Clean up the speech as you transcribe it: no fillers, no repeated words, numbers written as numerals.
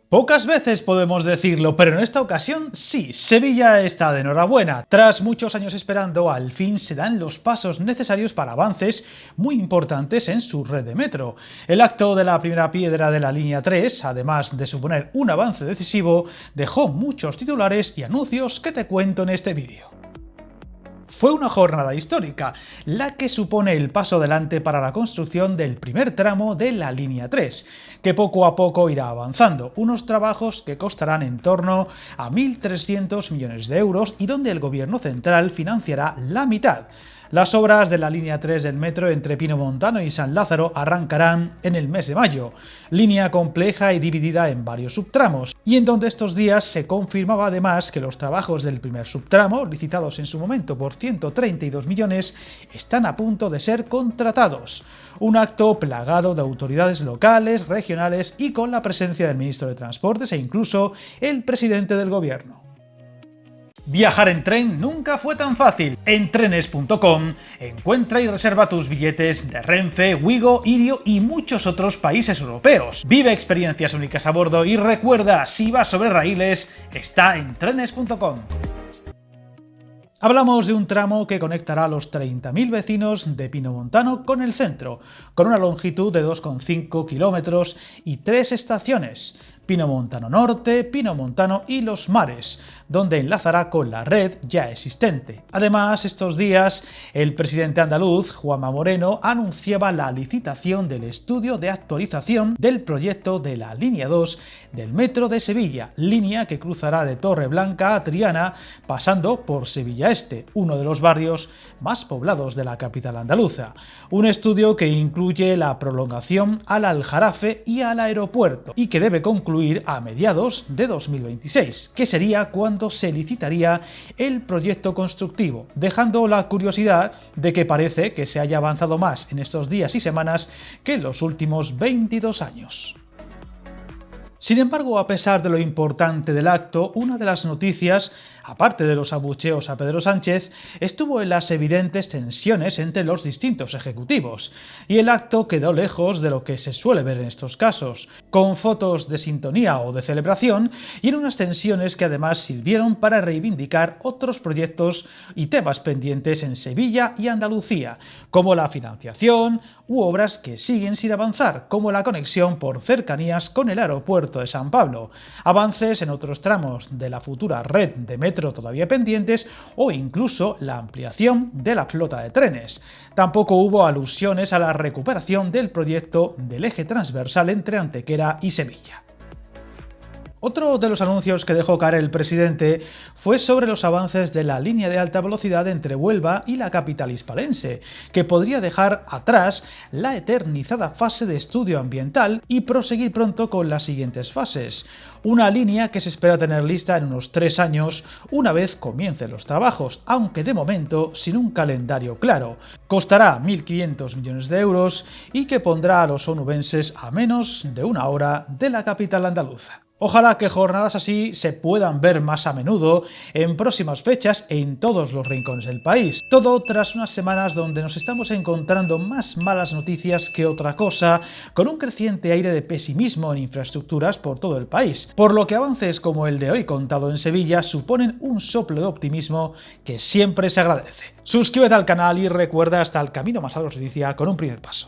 Pocas veces podemos decirlo, pero en esta ocasión sí, Sevilla está de enhorabuena. Tras muchos años esperando, al fin se dan los pasos necesarios para avances muy importantes en su red de metro. El acto de la primera piedra de la línea 3, además de suponer un avance decisivo, dejó muchos titulares y anuncios que te cuento en este vídeo. Fue una jornada histórica, la que supone el paso adelante para la construcción del primer tramo de la línea 3, que poco a poco irá avanzando, unos trabajos que costarán en torno a 1.300 millones de euros y donde el gobierno central financiará la mitad. Las obras de la línea 3 del metro entre Pinomontano y San Lázaro arrancarán en el mes de mayo, línea compleja y dividida en varios subtramos, y en donde estos días se confirmaba además que los trabajos del primer subtramo, licitados en su momento por 132 millones, están a punto de ser contratados. Un acto plagado de autoridades locales, regionales y con la presencia del ministro de Transportes e incluso el presidente del gobierno. Viajar en tren nunca fue tan fácil. En trenes.com encuentra y reserva tus billetes de Renfe, Wigo, Irio y muchos otros países europeos. Vive experiencias únicas a bordo y recuerda, si vas sobre raíles, está en trenes.com. Hablamos de un tramo que conectará a los 30.000 vecinos de Pinomontano con el centro, con una longitud de 2,5 kilómetros y 3 estaciones: Pinomontano Norte, Pinomontano y Los Mares, donde enlazará con la red ya existente. Además, estos días, el presidente andaluz, Juanma Moreno, anunciaba la licitación del estudio de actualización del proyecto de la línea 2 del metro de Sevilla, línea que cruzará de Torreblanca a Triana, pasando por Sevilla Este, uno de los barrios más poblados de la capital andaluza. Un estudio que incluye la prolongación al Aljarafe y al aeropuerto, y que debe concluir a mediados de 2026, que sería cuando se licitaría el proyecto constructivo, dejando la curiosidad de que parece que se haya avanzado más en estos días y semanas que en los últimos 22 años. Sin embargo, a pesar de lo importante del acto, una de las noticias, aparte de los abucheos a Pedro Sánchez, estuvo en las evidentes tensiones entre los distintos ejecutivos, y el acto quedó lejos de lo que se suele ver en estos casos, con fotos de sintonía o de celebración, y en unas tensiones que además sirvieron para reivindicar otros proyectos y temas pendientes en Sevilla y Andalucía, como la financiación u obras que siguen sin avanzar, como la conexión por cercanías con el aeropuerto de San Pablo, avances en otros tramos de la futura red de metro todavía pendientes o incluso la ampliación de la flota de trenes. Tampoco hubo alusiones a la recuperación del proyecto del eje transversal entre Antequera y Sevilla. Otro de los anuncios que dejó caer el presidente fue sobre los avances de la línea de alta velocidad entre Huelva y la capital hispalense, que podría dejar atrás la eternizada fase de estudio ambiental y proseguir pronto con las siguientes fases. Una línea que se espera tener lista en unos 3 años una vez comiencen los trabajos, aunque de momento sin un calendario claro. Costará 1.500 millones de euros y que pondrá a los onubenses a menos de una hora de la capital andaluza. Ojalá que jornadas así se puedan ver más a menudo en próximas fechas en todos los rincones del país. Todo tras unas semanas donde nos estamos encontrando más malas noticias que otra cosa, con un creciente aire de pesimismo en infraestructuras por todo el país, por lo que avances como el de hoy contado en Sevilla suponen un soplo de optimismo que siempre se agradece. Suscríbete al canal y recuerda, hasta el camino más largo se inicia con un primer paso.